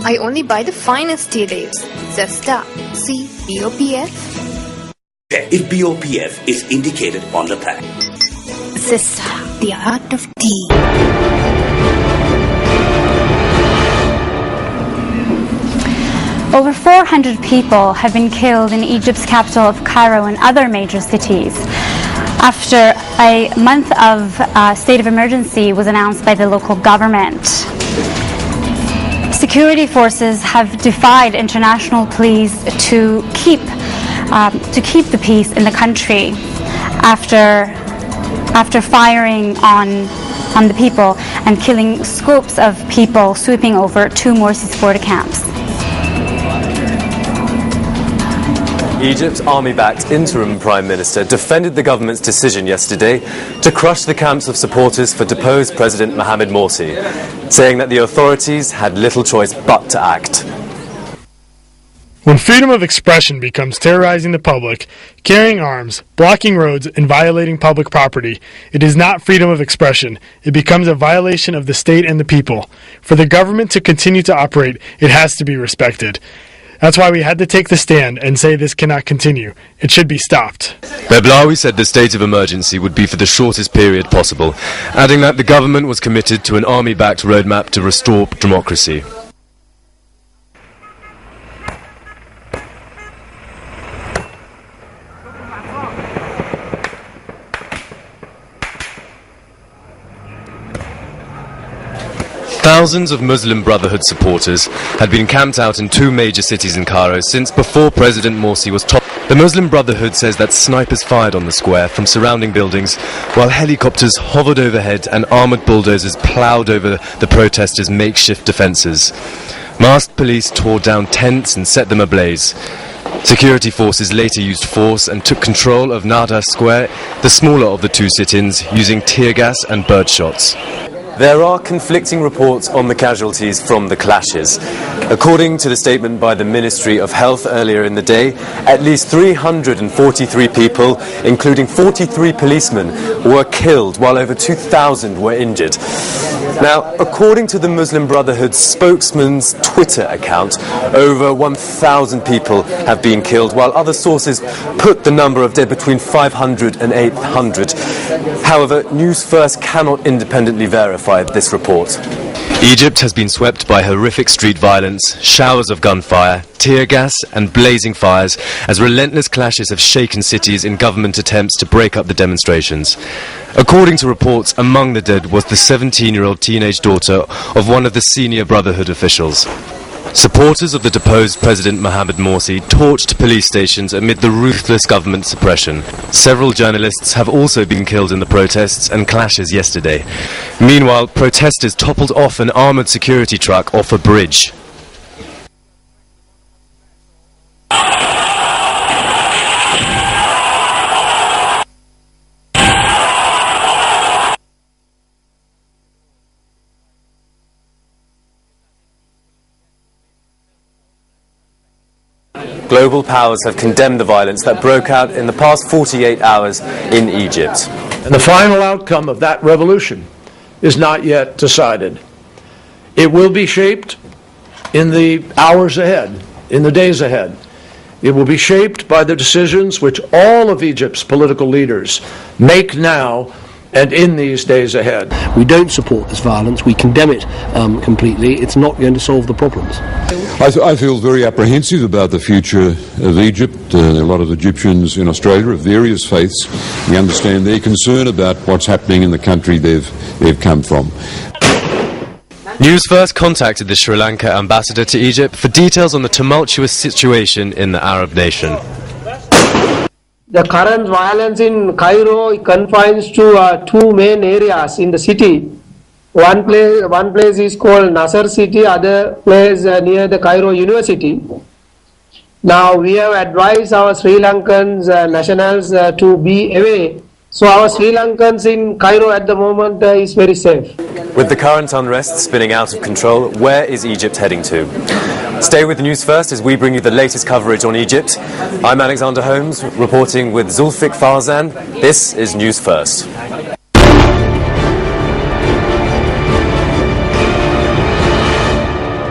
I only buy the finest tea leaves. Zesta. See BOPF. If BOPF is indicated on the pack. Zesta, the art of tea. Over 400 people have been killed in Egypt's capital of Cairo and other major cities after a month of state of emergency was announced by the local government. Security forces have defied international pleas to keep the peace in the country after firing on the people and killing scores of people, sweeping over 2 Morsi border camps. Egypt's army-backed interim Prime Minister defended the government's decision yesterday to crush the camps of supporters for deposed President Mohamed Morsi, saying that the authorities had little choice but to act. When freedom of expression becomes terrorizing the public, carrying arms, blocking roads, and violating public property, it is not freedom of expression. It becomes a violation of the state and the people. For the government to continue to operate, it has to be respected. That's why we had to take the stand and say this cannot continue. It should be stopped. Beblawi said the state of emergency would be for the shortest period possible, adding that the government was committed to an army-backed roadmap to restore democracy. Thousands of Muslim Brotherhood supporters had been camped out in 2 major cities in Cairo since before President Morsi was top. The Muslim Brotherhood says that snipers fired on the square from surrounding buildings, while helicopters hovered overhead and armoured bulldozers ploughed over the protesters' makeshift defences. Masked police tore down tents and set them ablaze. Security forces later used force and took control of Nahda Square, the smaller of the 2 sit-ins, using tear gas and bird shots. There are conflicting reports on the casualties from the clashes. According to the statement by the Ministry of Health earlier in the day, at least 343 people, including 43 policemen, were killed, while over 2,000 were injured. Now, according to the Muslim Brotherhood's spokesman's Twitter account, over 1,000 people have been killed, while other sources put the number of dead between 500 and 800. However, Newsfirst cannot independently verify this report. Egypt has been swept by horrific street violence, showers of gunfire, tear gas and blazing fires as relentless clashes have shaken cities in government attempts to break up the demonstrations. According to reports, among the dead was the 17-year-old teenage daughter of one of the senior Brotherhood officials. Supporters of the deposed President Mohamed Morsi torched police stations amid the ruthless government suppression. Several journalists have also been killed in the protests and clashes yesterday. Meanwhile, protesters toppled off an armoured security truck off a bridge. Global powers have condemned the violence that broke out in the past 48 hours in Egypt. And the final outcome of that revolution is not yet decided. It will be shaped in the hours ahead, in the days ahead. It will be shaped by the decisions which all of Egypt's political leaders make now and in these days ahead. We don't support this violence. We condemn it completely. It's not going to solve the problems. I feel very apprehensive about the future of Egypt. There are a lot of Egyptians in Australia of various faiths. We understand their concern about what's happening in the country they've come from. Newsfirst contacted the Sri Lanka ambassador to Egypt for details on the tumultuous situation in the Arab nation. The current violence in Cairo confines to 2 main areas in the city. One place is called Nasser City, other place near the Cairo University. Now we have advised our Sri Lankans nationals to be away. So our Sri Lankans in Cairo at the moment is very safe. With the current unrest spinning out of control, where is Egypt heading to? Stay with Newsfirst as we bring you the latest coverage on Egypt. I'm Alexander Holmes, reporting with Zulfik Farzan. This is Newsfirst.